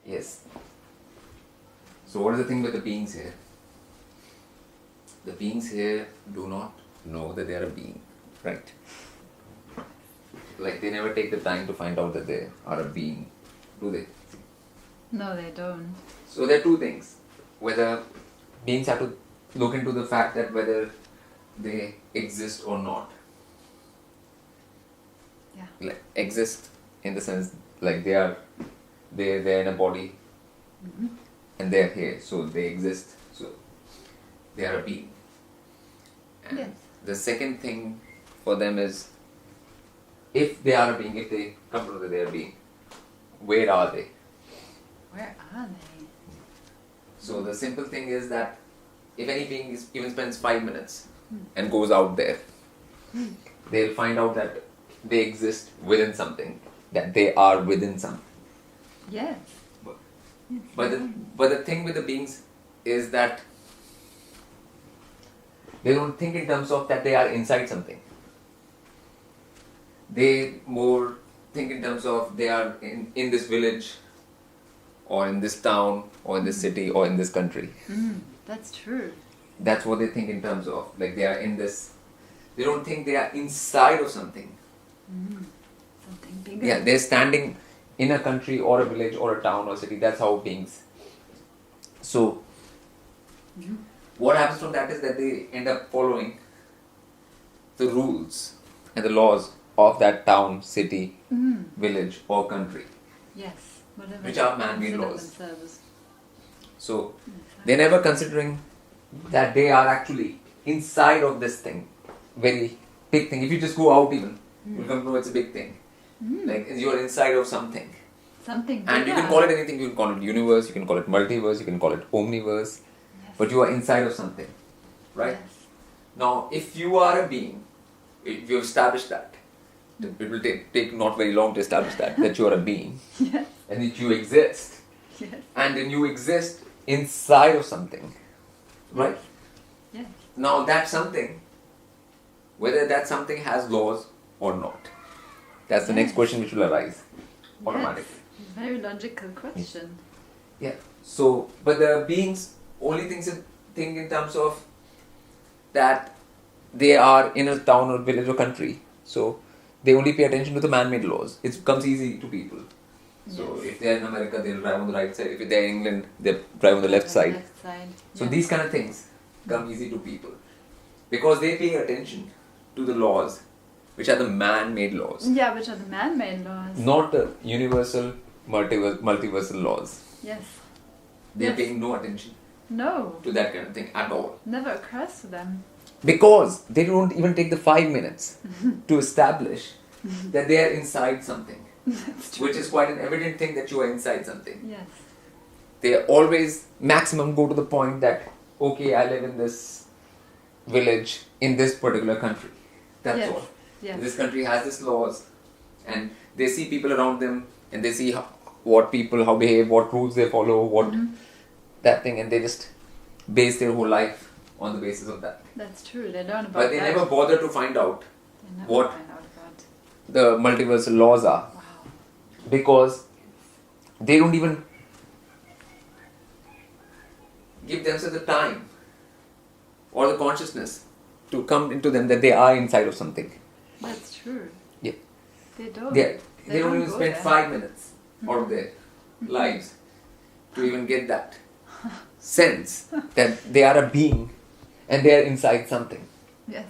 Yes. So what is the thing with the beings here? The beings here do not know that they are a being, right? Like they never take the time to find out that they are a being, do they? No, they don't. So there are two things. Whether beings have to look into the fact that whether they exist or not. Yeah. Like exist in the sense like they're in a body and they're here, so they exist, so they are a being. And Yes. the second thing for them is, if they are a being, if they come to know that they are a being, where are they? Where are they? So the simple thing is that if any being even spends 5 minutes and goes out there, they'll find out that they exist within something, that they are within something. Yes. But the thing with the beings is that they don't think in terms of that they are inside something. They more think in terms of they are in this village, or in this town, or in this city, or in this country. That's true. That's what they think in terms of, like they are in this. They don't think they are inside of something. Something bigger. Yeah, they're standing in a country or a village or a town or city. That's how beings. So, what happens from that is that they end up following the rules and the laws of that town, city, village or country. Yes. Whatever Which they are man-made consider laws. themselves. So, they're never considering that they are actually inside of this thing. Very big thing. If you just go out even, you'll come to know it's a big thing. Like you're inside of something. Something bigger. And you can call it anything. You can call it universe, you can call it multiverse, you can call it omniverse. Yes. But you are inside of something. Right? Yes. Now, if you are a being, if you establish that, it will take not very long to establish that you are a being. Yes. And that you exist. Yes. And then you exist inside of something. Right? Yes. Now that something, whether that something has laws or not, that's the next question which will arise automatically. Yes. Very logical question. Yeah. So, but the beings only think in terms of that they are in a town or village or country. So they only pay attention to the man-made laws. It becomes easy to people. So Yes. if they're in America, they'll drive on the right side. If they're in England, they'll drive on the left side. Left side. So Yes. these kind of things come easy to people because they pay attention to the laws, which are the man-made laws, Yeah, which are the man-made laws. not the universal, multiversal laws. Yes. They're Yes. paying no attention No. to that kind of thing at all. Never occurs to them. Because they don't even take the 5 minutes to establish that they are inside something, That's true. which is quite an evident thing that you are inside something. Yes. They always maximum go to the point that, okay, I live in this village in this particular country. That's Yes. all. Yes. This country has these laws, and they see people around them, and they see what people, how behave, what rules they follow, what that thing, and they just base their whole life on the basis of that. That's true. They learn about But they that. never bother to find out They never what find out about. the multiversal laws are, Wow. because they don't even give themselves the time or the consciousness to come into them that they are inside of something. That's true. Yeah. They don't. They don't even go spend there. 5 minutes out of their lives to even get that sense that they are a being and they are inside something. Yes.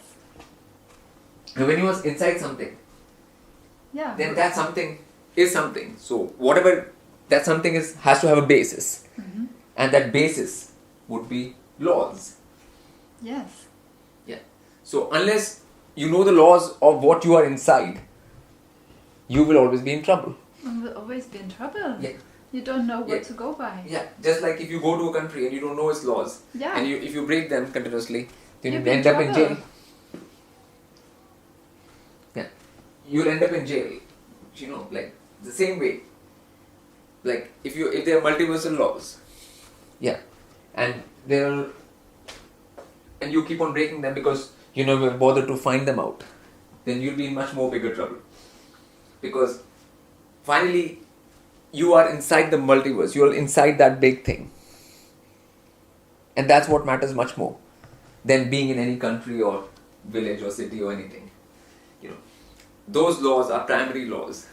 Now when you are inside something, Yeah. then that something is something. So whatever that something is has to have a basis. And that basis would be laws. Yes. Yeah. So unless you know the laws of what you are inside, you will always be in trouble. And we'll always be in trouble. Yeah. You don't know what Yeah. to go by. Yeah. Just like if you go to a country and you don't know its laws, Yeah. and if you break them continuously, then You'll you be in end up in trouble. jail. Yeah. You'll end up in jail. You know, like the same way. Like if there are multiversal laws, yeah, and you keep on breaking them because you never bother to find them out, then you'll be in much more bigger trouble. Because finally, you are inside the multiverse. You are inside that big thing. And that's what matters much more than being in any country or village or city or anything. You know, those laws are primary laws.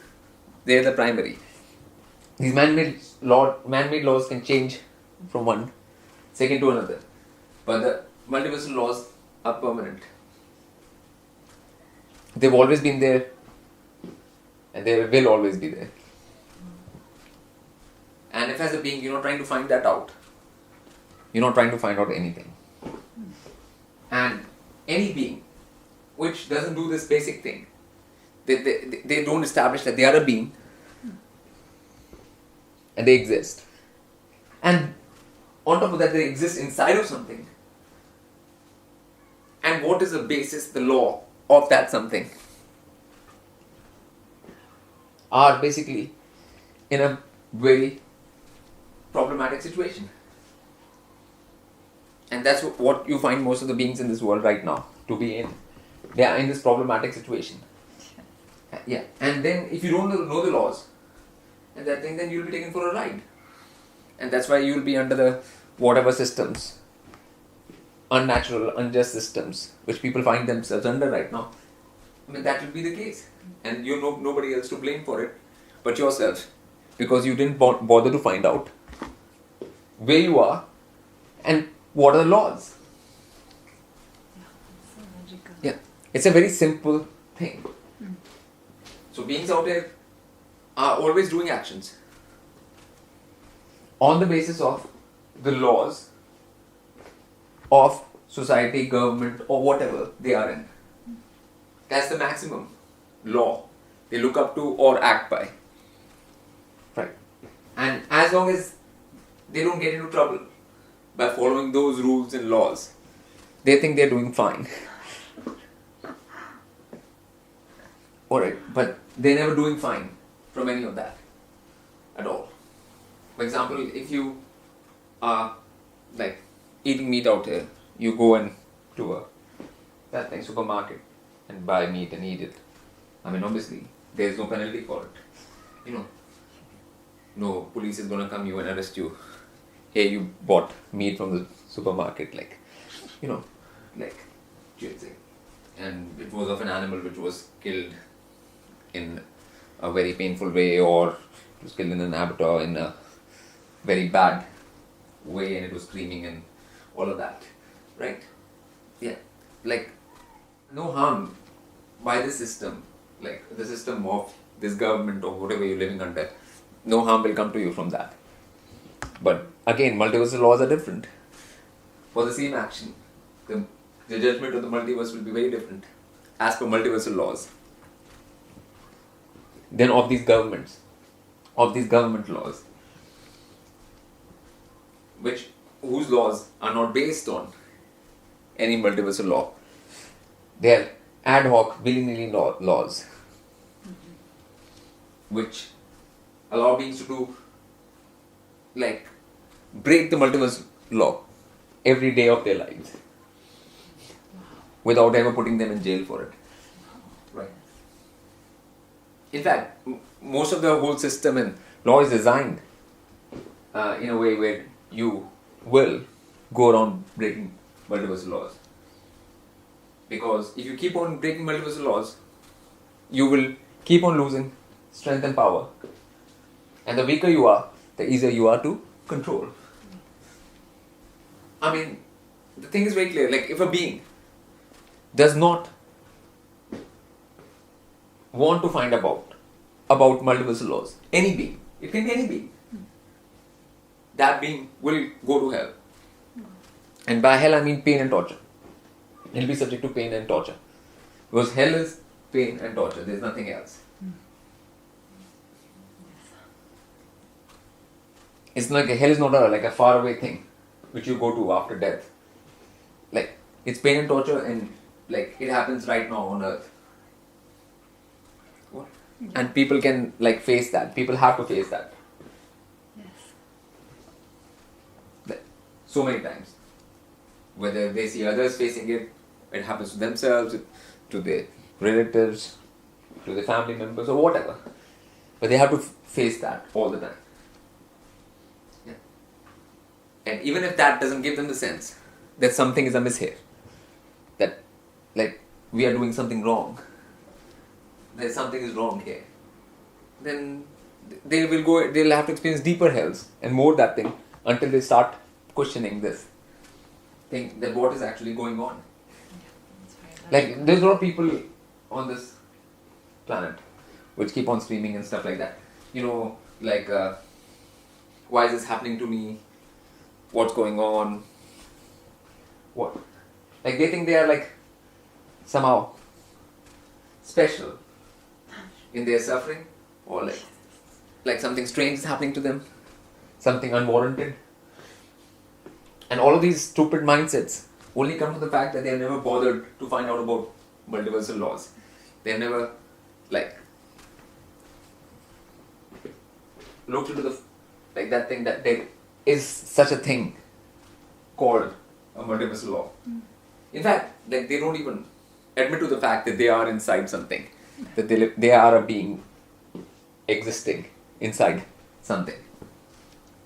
They are the primary. These man-made laws can change from one second to another, but the multiversal laws are permanent. They've always been there, and they will always be there. And if as a being you're not trying to find that out, you're not trying to find out anything. And any being which doesn't do this basic thing, they don't establish that they are a being and they exist. And on top of that, they exist inside of something. And what is the basis, the law of that something? Are basically in a very problematic situation. And that's what you find most of the beings in this world right now to be in. They are in this problematic situation. Yeah. And then if you don't know the laws and that thing, then you'll be taken for a ride. And that's why you'll be under the whatever systems, unnatural, unjust systems, which people find themselves under right now. I mean, that will be the case. And you know nobody else to blame for it but yourself. Because you didn't bother to find out where you are and what are the laws. So logical. Yeah. It's a very simple thing. So beings out there are always doing actions on the basis of the laws of society, government, or whatever they are in. That's the maximum law they look up to or act by. Right. And as long as they don't get into trouble by following those rules and laws, they think they're doing fine. Alright, but they're never doing fine from any of that at all. For example, if you are like eating meat out here, you go to a supermarket and buy meat and eat it. I mean, obviously, there's no penalty for it. You know, no police is gonna come you and arrest you. Hey, you bought meat from the supermarket, like, you know, like, and it was of an animal which was killed in a very painful way, or it was killed in an abattoir in a very bad way, and it was screaming and all of that, right? Yeah, like, no harm by the system, like the system of this government or whatever you're living under, no harm will come to you from that. But again, multiversal laws are different. For the same action, the judgment of the multiverse will be very different as per multiversal laws than of these government laws, whose laws are not based on any multiversal law. They are ad hoc, willy-nilly laws, which allow beings to do, like, break the multiverse law every day of their lives without ever putting them in jail for it. Right. In fact, most of the whole system and law is designed in a way where you will go around breaking multiversal laws. Because if you keep on breaking multiversal laws, you will keep on losing strength and power. And the weaker you are, the easier you are to control. I mean, the thing is very clear. Like, if a being does not want to find about multiversal laws, any being, it can be any being, that being will go to hell. And by hell I mean pain and torture. He'll be subject to pain and torture. Because hell is pain and torture, there's nothing else. It's like hell is not like a faraway thing which you go to after death. Like, it's pain and torture, and like it happens right now on earth. What? Yeah. And people can like face that. People have to face that. Yes. Like, so many times. Whether they see others facing it, it happens to themselves, to their relatives, to their family members, or whatever. But they have to face that all the time. Yeah. And even if that doesn't give them the sense that something is amiss here, that like we are doing something wrong, that something is wrong here, then they'll have to experience deeper hells and more that thing until they start questioning this thing, that what is actually going on. Like there's a lot of people on this planet which keep on screaming and stuff like that. Like why is this happening to me? What's going on? What? Like they think they are like somehow special in their suffering, or like something strange is happening to them, something unwarranted. And all of these stupid mindsets only come from the fact that they have never bothered to find out about multiversal laws. They have never looked into that thing, that there is such a thing called a multiversal law. In fact, they don't even admit to the fact that they are inside something, that they are a being existing inside something.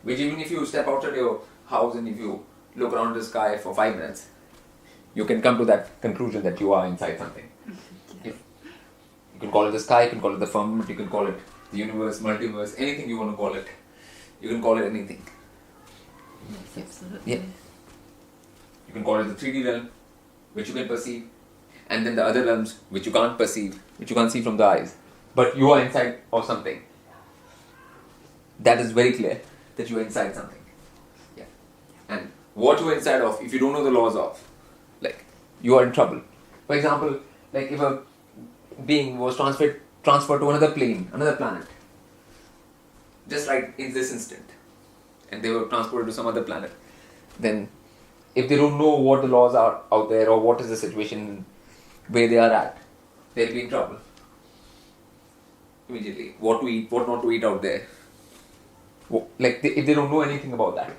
Which even if you step outside your house and if you look around the sky for 5 minutes, you can come to that conclusion that you are inside something. You can call it the sky, you can call it the firmament, you can call it the universe, multiverse, anything you want to call it. You can call it anything. Yes, absolutely. Yeah. You can call it the 3D realm, which you can perceive, and then the other realms which you can't perceive, which you can't see from the eyes. But you are inside of something. That is very clear, that you are inside something. Yeah. And what you are inside of, if you don't know the laws of, you are in trouble. For example, if a being was transferred to another plane, another planet, just right in this instant, and they were transported to some other planet, then if they don't know what the laws are out there or what is the situation where they are at, they'll be in trouble immediately. What to eat, what not to eat out there. If they don't know anything about that,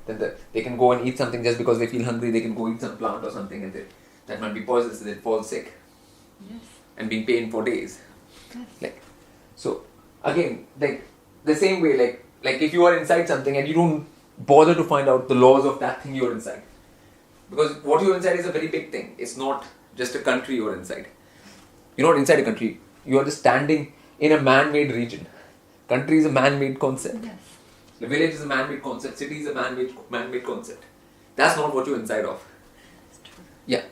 then they can go and eat something just because they feel hungry. They can go eat some plant or something, and that might be poisonous. They fall sick. Yes. And be in pain for days. Yes. So again, the same way, if you are inside something and you don't bother to find out the laws of that thing you're inside, because what you're inside is a very big thing. It's not just a country you're inside. You're not inside a country. You are just standing in a man-made region. Country is a man-made concept. Yes. The village is a man-made concept. City is a man-made concept. That's not what you're inside of. It's true. Yeah.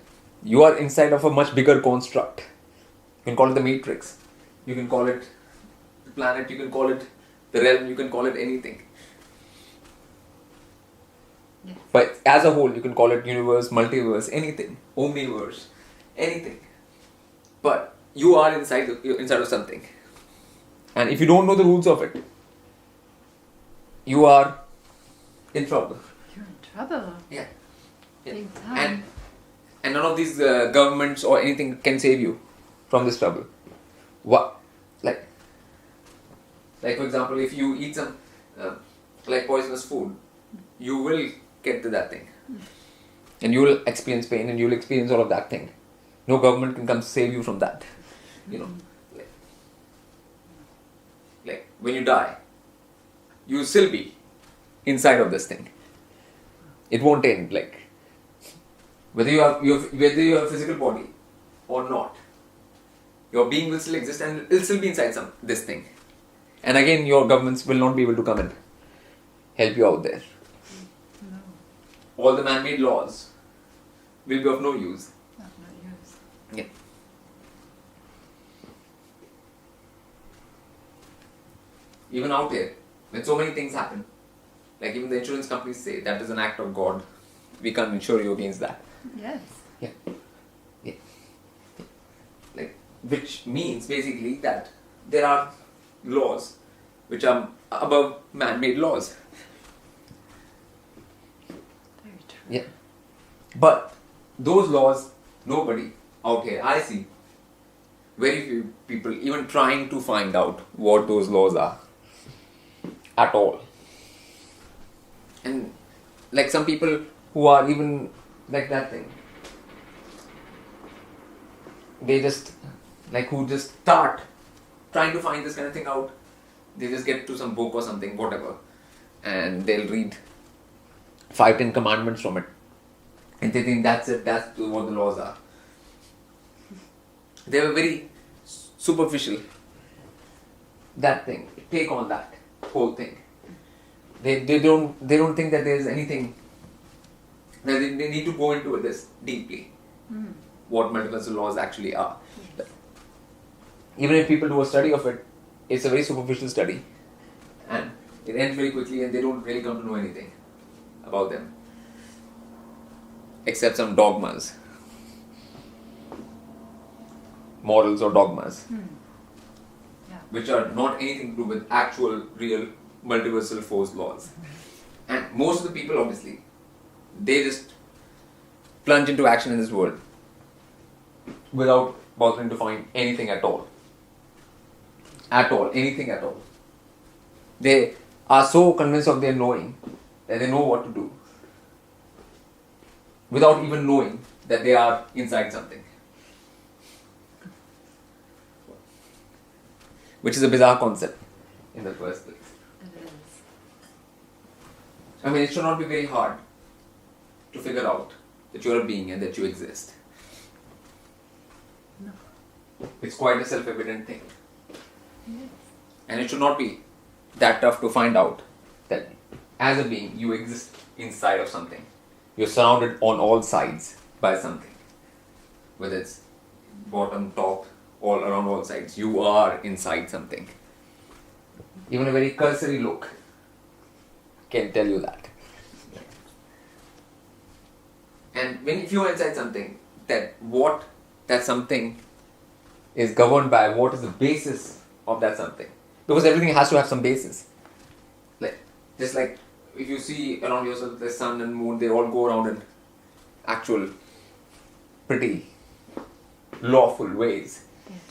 You are inside of a much bigger construct. You can call it the matrix. You can call it the planet. You can call it the realm. You can call it anything. Yes. But as a whole, you can call it universe, multiverse, anything, omniverse, anything. But you are inside of something. And if you don't know the rules of it, you are in trouble. You're in trouble. Yeah. Big time. And none of these governments or anything can save you from this trouble. What? Like for example, if you eat some poisonous food, you will get to that thing. And you will experience pain and you will experience all of that thing. No government can come save you from that. When you die, you will still be inside of this thing. It won't end. Whether you have a physical body or not, your being will still exist and it will still be inside this thing. And again, your governments will not be able to come and help you out there. No. All the man-made laws will be of no use. Not use. Yeah. Even out here, when so many things happen, even the insurance companies say that is an act of God, we can't insure you against that. Yes. Yeah. Which means basically that there are laws which are above man-made laws. Very true. Yeah. But those laws, nobody out here, I see very few people even trying to find out what those laws are at all. And some people who are even that thing, they just who just start trying to find this kind of thing out They just get to some book or something, whatever, and they'll read 5-10 commandments from it, and they think that's it, that's what the laws are. They were very superficial. That thing, take on that whole thing. They don't think that there's anything, that they need to go into this deeply, what multiversal laws actually are. Even if people do a study of it, it's a very superficial study, and it ends very quickly, and they don't really come to know anything about them, except some dogmas, morals or dogmas, which are not anything to do with actual, real, multiversal force laws. And most of the people, obviously, they just plunge into action in this world without bothering to find anything at all. Anything at all. They are so convinced of their knowing that they know what to do without even knowing that they are inside something. Which is a bizarre concept in the first place. It is. I mean, it should not be very hard to figure out that you're a being and that you exist. No. It's quite a self-evident thing. Yes. And it should not be that tough to find out that as a being, you exist inside of something. You're surrounded on all sides by something. Whether it's bottom, top, all around all sides. You are inside something. Even a very cursory look can tell you that. And if you are inside something, that something is governed by, what is the basis of that something? Because everything has to have some basis. Just like if you see around yourself the sun and moon, they all go around in actual pretty lawful ways.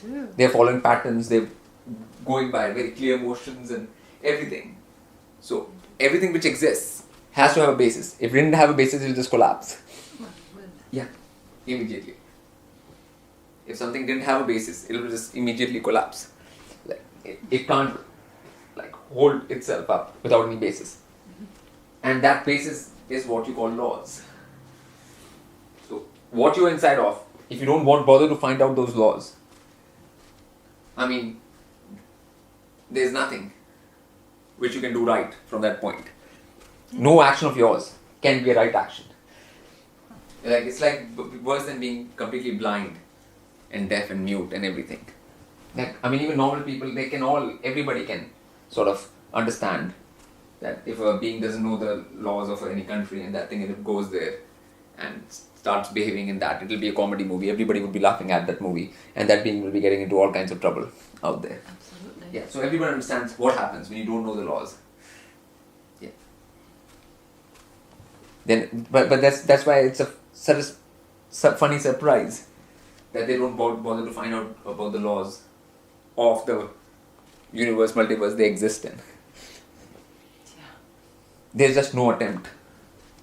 They do. They're following patterns, they're going by very clear motions and everything. So everything which exists has to have a basis. If it didn't have a basis, it will just collapse. Well, it would. Yeah, immediately. If something didn't have a basis, it will just immediately collapse. It can't hold itself up without any basis. And that basis is what you call laws. So what you're inside of, if you don't bother to find out those laws, I mean, there's nothing which you can do right from that point. No action of yours can be a right action. It's like worse than being completely blind and deaf and mute and everything. Even normal people, everybody can sort of understand that if a being doesn't know the laws of any country and that thing, and it goes there and starts behaving in that, it'll be a comedy movie. Everybody would be laughing at that movie, and that being will be getting into all kinds of trouble out there. Absolutely. Yeah, so everyone understands what happens when you don't know the laws. Yeah. Then, but that's why it's such a funny surprise that they don't bother to find out about the laws of the universe, multiverse they exist in. Yeah. There's just no attempt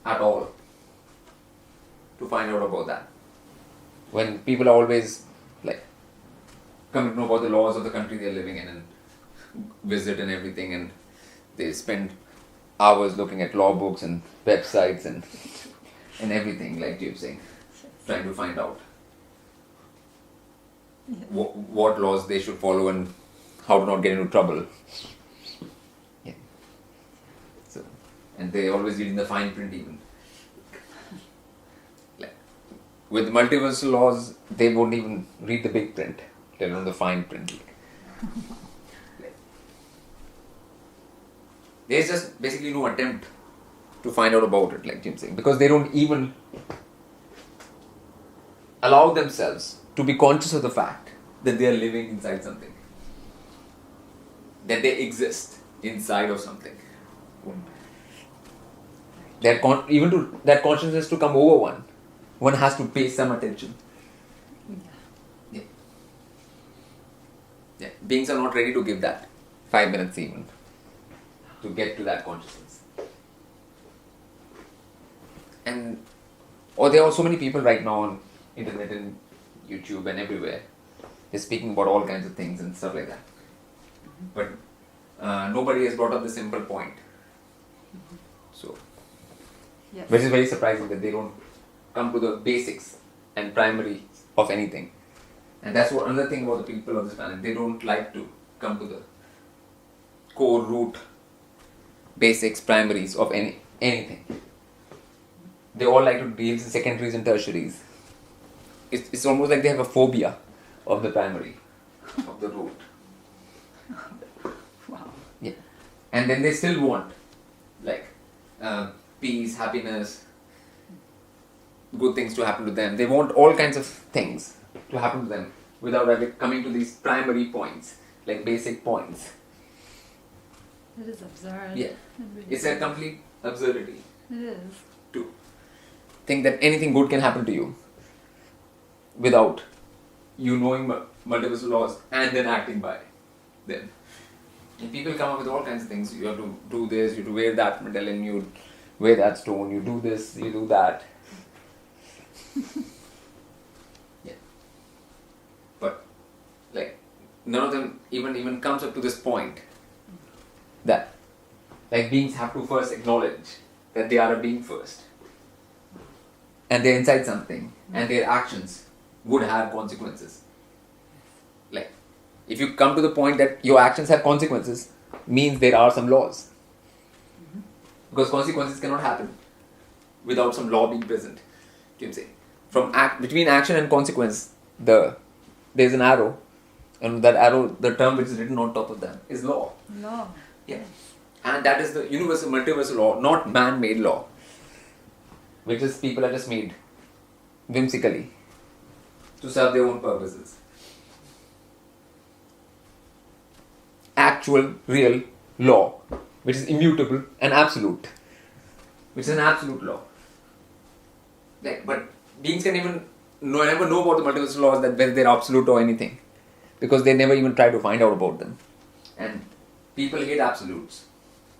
at all to find out about that. When people are always come to know about the laws of the country they're living in and visit and everything, and they spend hours looking at law books and websites and everything, like you're saying, trying to find out what laws they should follow and how to not get into trouble. Yeah. So, and they always read in the fine print even. With multiversal laws, they won't even read the big print, let alone the fine print. There's just basically no attempt to find out about it, like Jim's saying, because they don't even allow themselves to be conscious of the fact that they are living inside something, that they exist inside of something. Even to that consciousness to come over one has to pay some attention. Yeah. Yeah. Beings are not ready to give that 5 minutes even to get to that consciousness. And there are so many people right now on internet and YouTube and everywhere. They're speaking about all kinds of things and stuff like that. But nobody has brought up the simple point. So, Yes. which is very surprising that they don't come to the basics and primary of anything. And that's what another thing about the people of this planet. They don't like to come to the core root, basics, primaries of anything. They all like to deal with secondaries and tertiaries. It's almost like they have a phobia of the primary, of the root. Wow. Yeah. And then they still want like peace, happiness, good things to happen to them. They want all kinds of things to happen to them without coming to these primary points, like basic points. It is absurd. Yeah. It really It's a is. complete absurdity It is. to think that anything good can happen to you without you knowing multiple laws and then acting by them. And people come up with all kinds of things. You have to do this, you have to wear that medallion, you wear that stone, you do this, you do that. Yeah. But like none of them even comes up to this point that like beings have to first acknowledge that they are a being first. And they're inside something and their actions would have consequences. Like if you come to the point that your actions have consequences, means there are some laws. Because consequences cannot happen without some law being present. You can say. Between action and consequence, there's an arrow, and that arrow, the term which is written on top of that is law. Law. Yeah. And that is the universal, multiversal law, not man-made law, which is people are just made whimsically to serve their own purposes. Actual, real law, which is immutable and absolute, which is an absolute law. Like, but beings can even never know about the multiversal laws, that whether they're absolute or anything, because they never even try to find out about them. And people hate absolutes.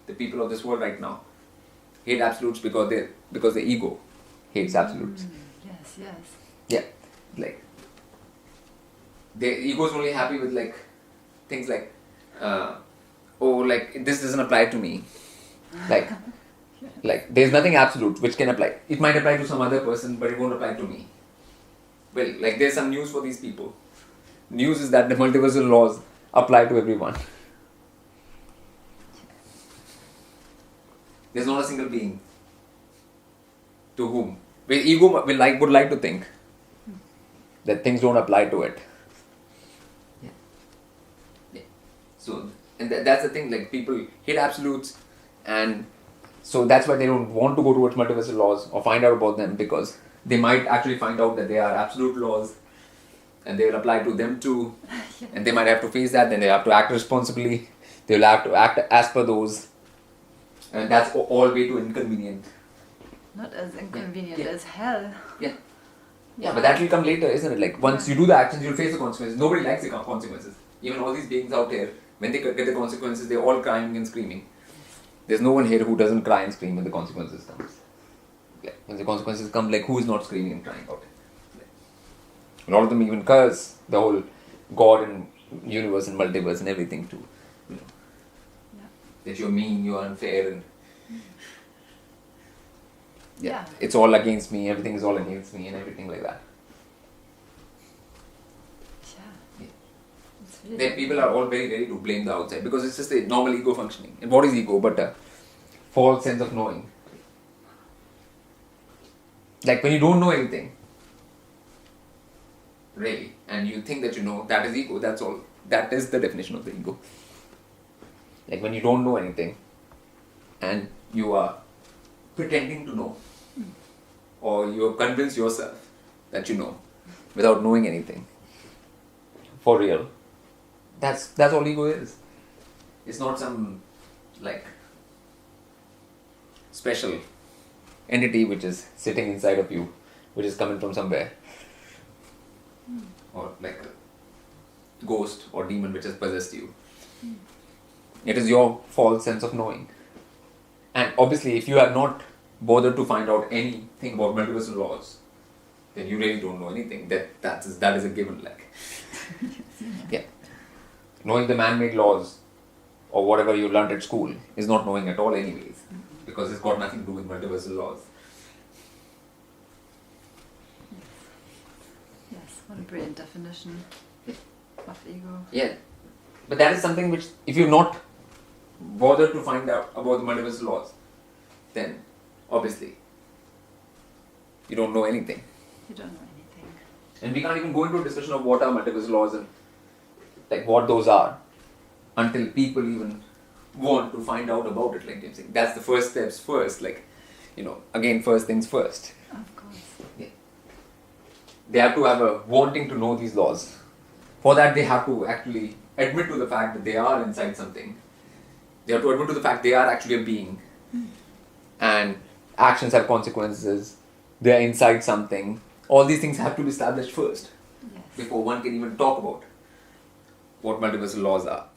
The people of this world right now hate absolutes because the ego hates absolutes. Yes, yes. Yeah, like their ego is only happy with like things like, like this doesn't apply to me. Like there's nothing absolute which can apply. It might apply to some other person, but it won't apply to me. Well, like there's some news for these people. News is that the multiversal laws apply to everyone. There's not a single being to whom ego would like to think that things don't apply to it. Yeah. So, and that's the thing. Like people hate absolutes, and so that's why they don't want to go towards multiversal laws or find out about them, because they might actually find out that they are absolute laws, and they will apply to them too, and they might have to face that. Then they have to act responsibly. They will have to act as per those. And that's all way too inconvenient. Not as inconvenient Yeah. as hell. Yeah. Yeah, but that will come later, isn't it? Like once you do the actions, you'll face the consequences. Nobody likes the consequences. Even all these beings out here, when they get the consequences, they're all crying and screaming. There's no one here who doesn't cry and scream when the consequences come. Yeah. When the consequences come, like who is not screaming and crying about it? A lot of them even curse the whole God and universe and multiverse and everything too. You know, that you're mean, you're unfair, and Yeah. it's all against me, everything is all against me, and everything like that. Yeah. Yeah. It's really Then people are all very ready to blame the outside because it's just a normal ego functioning. And what is ego but a false sense of knowing? Like when you don't know anything, really, and you think that you know, that is ego, that's all. That is the definition of the ego. Like when you don't know anything and you are pretending to know, or you have convinced yourself that you know without knowing anything for real. That's all ego is. It's not some like special entity which is sitting inside of you, which is coming from somewhere, or like a ghost or demon which has possessed you. It is your false sense of knowing. And obviously, if you have not bothered to find out anything about multiversal laws, then you really don't know anything. That is a given. Like, yeah, knowing the man-made laws or whatever you learned at school is not knowing at all anyways, because it's got nothing to do with multiversal laws. Yes, what a brilliant definition of ego. Yeah, but that is something which, if you're not bothered to find out about the multiversal laws, then obviously you don't know anything. You don't know anything. And we can't even go into a discussion of what are multiversal laws and like what those are until people even want to find out about it. Like I'm saying, that's the first steps first. Like, again, first things first. Of course. Yeah. They have to have a wanting to know these laws. For that, they have to actually admit to the fact that they are inside something. They have to admit to the fact they are actually a being. And actions have consequences. They are inside something. All these things have to be established first. Yes. Before one can even talk about what multiversal laws are.